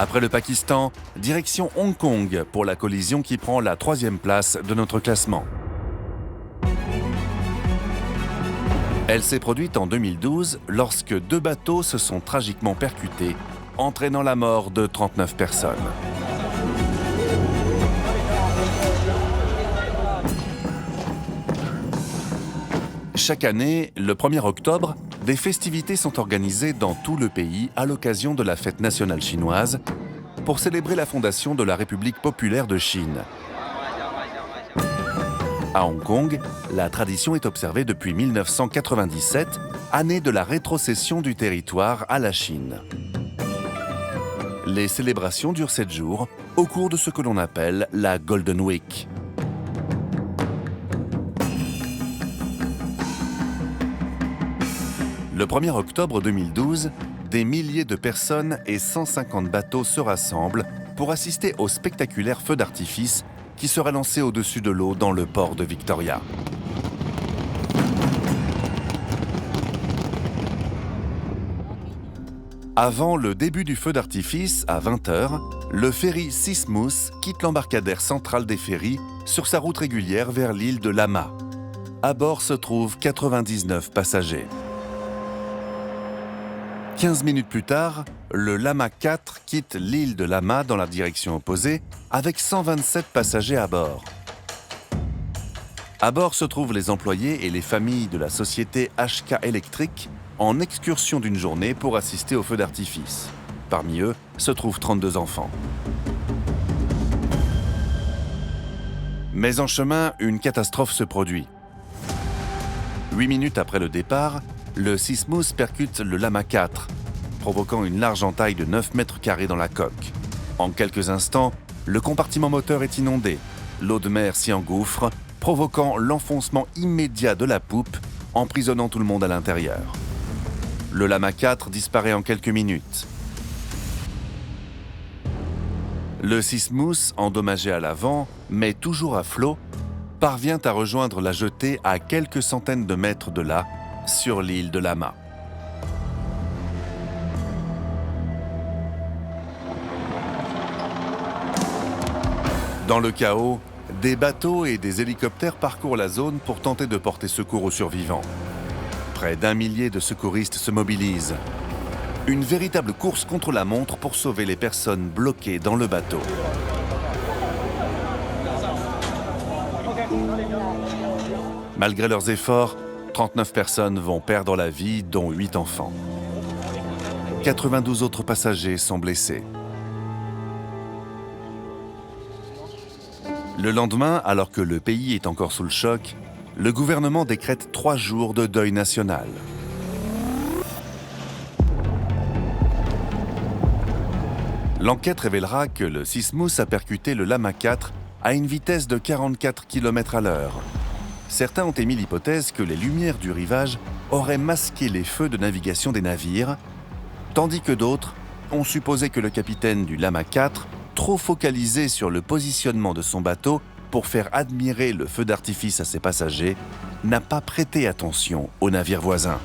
Après le Pakistan, direction Hong Kong pour la collision qui prend la 3e place de notre classement. Elle s'est produite en 2012 lorsque 2 bateaux se sont tragiquement percutés, entraînant la mort de 39 personnes. Chaque année, le 1er octobre, des festivités sont organisées dans tout le pays à l'occasion de la fête nationale chinoise pour célébrer la fondation de la République populaire de Chine. À Hong Kong, la tradition est observée depuis 1997, année de la rétrocession du territoire à la Chine. Les célébrations durent 7 jours, au cours de ce que l'on appelle la Golden Week. Le 1er octobre 2012, des milliers de personnes et 150 bateaux se rassemblent pour assister au spectaculaire feu d'artifice qui sera lancé au-dessus de l'eau dans le port de Victoria. Avant le début du feu d'artifice, à 20h, le ferry Sismouth quitte l'embarcadère central des ferries sur sa route régulière vers l'île de Lama. À bord se trouvent 99 passagers. 15 minutes plus tard, le Lama 4 quitte l'île de Lama dans la direction opposée avec 127 passagers à bord. À bord se trouvent les employés et les familles de la société HK Electric en excursion d'une journée pour assister au feu d'artifice. Parmi eux se trouvent 32 enfants. Mais en chemin, une catastrophe se produit. 8 minutes après le départ, le Sismouth percute le Lama 4, provoquant une large entaille de 9 mètres carrés dans la coque. En quelques instants, le compartiment moteur est inondé. L'eau de mer s'y engouffre, provoquant l'enfoncement immédiat de la poupe, emprisonnant tout le monde à l'intérieur. Le Lama 4 disparaît en quelques minutes. Le Sismouth, endommagé à l'avant, mais toujours à flot, parvient à rejoindre la jetée à quelques centaines de mètres de là, sur l'île de Lama. Dans le chaos, des bateaux et des hélicoptères parcourent la zone pour tenter de porter secours aux survivants. Près d'1 millier de secouristes se mobilisent. Une véritable course contre la montre pour sauver les personnes bloquées dans le bateau. Malgré leurs efforts, 39 personnes vont perdre la vie, dont 8 enfants. 92 autres passagers sont blessés. Le lendemain, alors que le pays est encore sous le choc, le gouvernement décrète 3 jours de deuil national. L'enquête révélera que le Sismouth a percuté le Lama 4 à une vitesse de 44 km/h. Certains ont émis l'hypothèse que les lumières du rivage auraient masqué les feux de navigation des navires, tandis que d'autres ont supposé que le capitaine du Lama 4, trop focalisé sur le positionnement de son bateau pour faire admirer le feu d'artifice à ses passagers, n'a pas prêté attention aux navires voisins.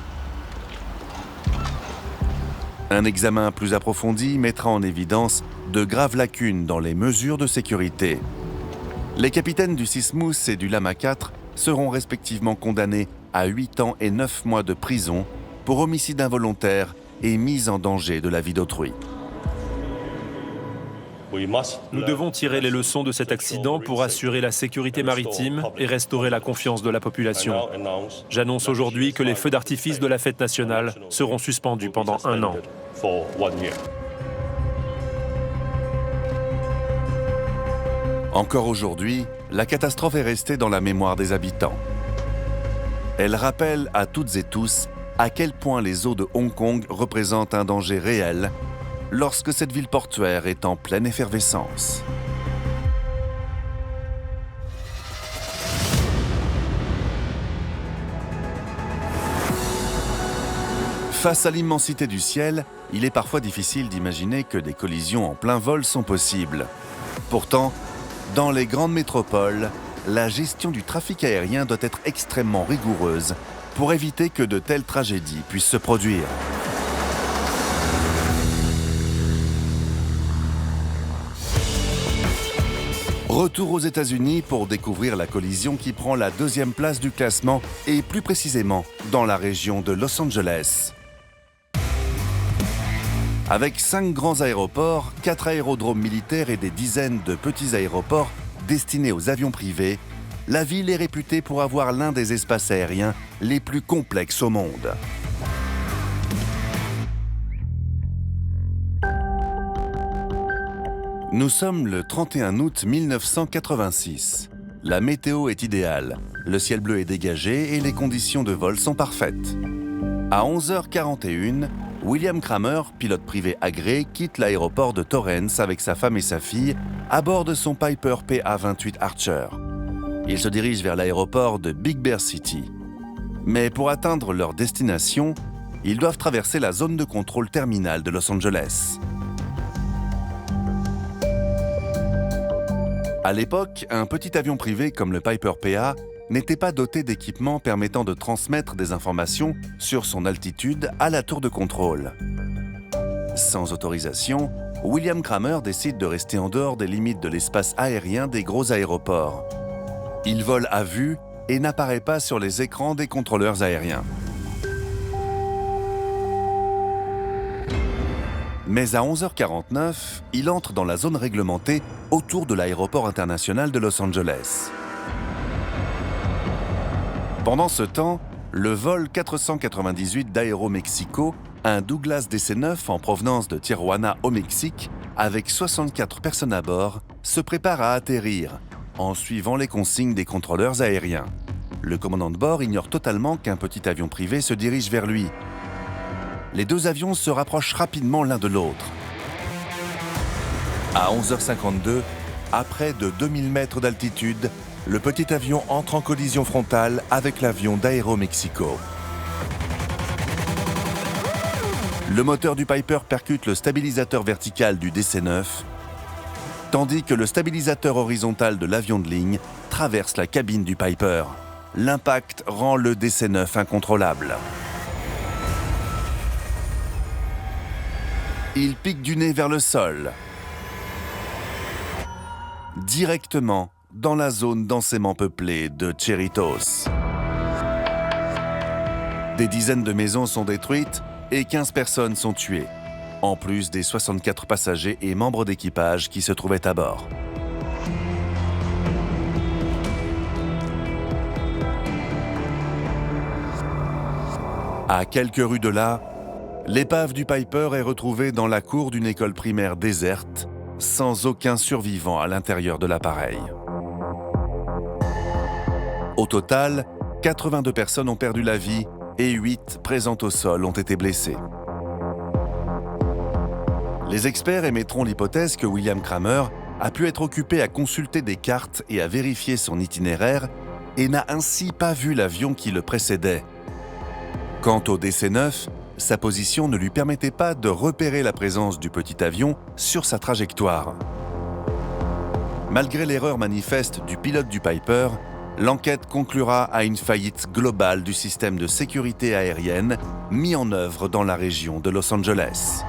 Un examen plus approfondi mettra en évidence de graves lacunes dans les mesures de sécurité. Les capitaines du Sismouth et du Lama 4 seront respectivement condamnés à 8 ans et 9 mois de prison pour homicide involontaire et mise en danger de la vie d'autrui. Nous devons tirer les leçons de cet accident pour assurer la sécurité maritime et restaurer la confiance de la population. J'annonce aujourd'hui que les feux d'artifice de la fête nationale seront suspendus pendant 1 an. Encore aujourd'hui, la catastrophe est restée dans la mémoire des habitants. Elle rappelle à toutes et tous à quel point les eaux de Hong Kong représentent un danger réel lorsque cette ville portuaire est en pleine effervescence. Face à l'immensité du ciel, il est parfois difficile d'imaginer que des collisions en plein vol sont possibles. Pourtant, dans les grandes métropoles, la gestion du trafic aérien doit être extrêmement rigoureuse pour éviter que de telles tragédies puissent se produire. Retour aux États-Unis pour découvrir la collision qui prend la 2e place du classement et plus précisément dans la région de Los Angeles. Avec 5 grands aéroports, 4 aérodromes militaires et des dizaines de petits aéroports destinés aux avions privés, la ville est réputée pour avoir l'un des espaces aériens les plus complexes au monde. Nous sommes le 31 août 1986. La météo est idéale, le ciel bleu est dégagé et les conditions de vol sont parfaites. À 11h41, William Kramer, pilote privé agréé, quitte l'aéroport de Torrance avec sa femme et sa fille à bord de son Piper PA-28 Archer. Il se dirige vers l'aéroport de Big Bear City. Mais pour atteindre leur destination, ils doivent traverser la zone de contrôle terminale de Los Angeles. À l'époque, un petit avion privé comme le Piper PA n'était pas doté d'équipements permettant de transmettre des informations sur son altitude à la tour de contrôle. Sans autorisation, William Kramer décide de rester en dehors des limites de l'espace aérien des gros aéroports. Il vole à vue et n'apparaît pas sur les écrans des contrôleurs aériens. Mais à 11h49, il entre dans la zone réglementée autour de l'aéroport international de Los Angeles. Pendant ce temps, le vol 498 d'Aéroméxico, un Douglas DC-9 en provenance de Tijuana au Mexique, avec 64 personnes à bord, se prépare à atterrir, en suivant les consignes des contrôleurs aériens. Le commandant de bord ignore totalement qu'un petit avion privé se dirige vers lui. Les 2 avions se rapprochent rapidement l'un de l'autre. À 11h52, à près de 2000 mètres d'altitude, le petit avion entre en collision frontale avec l'avion d'Aéroméxico. Le moteur du Piper percute le stabilisateur vertical du DC-9, tandis que le stabilisateur horizontal de l'avion de ligne traverse la cabine du Piper. L'impact rend le DC-9 incontrôlable. Il pique du nez vers le sol, directement dans la zone densément peuplée de Cerritos. Des dizaines de maisons sont détruites et 15 personnes sont tuées, en plus des 64 passagers et membres d'équipage qui se trouvaient à bord. À quelques rues de là, l'épave du Piper est retrouvée dans la cour d'une école primaire déserte, sans aucun survivant à l'intérieur de l'appareil. Au total, 82 personnes ont perdu la vie et 8 présentes au sol ont été blessées. Les experts émettront l'hypothèse que William Kramer a pu être occupé à consulter des cartes et à vérifier son itinéraire et n'a ainsi pas vu l'avion qui le précédait. Quant au DC-9, sa position ne lui permettait pas de repérer la présence du petit avion sur sa trajectoire. Malgré l'erreur manifeste du pilote du Piper, l'enquête conclura à une faillite globale du système de sécurité aérienne mis en œuvre dans la région de Los Angeles.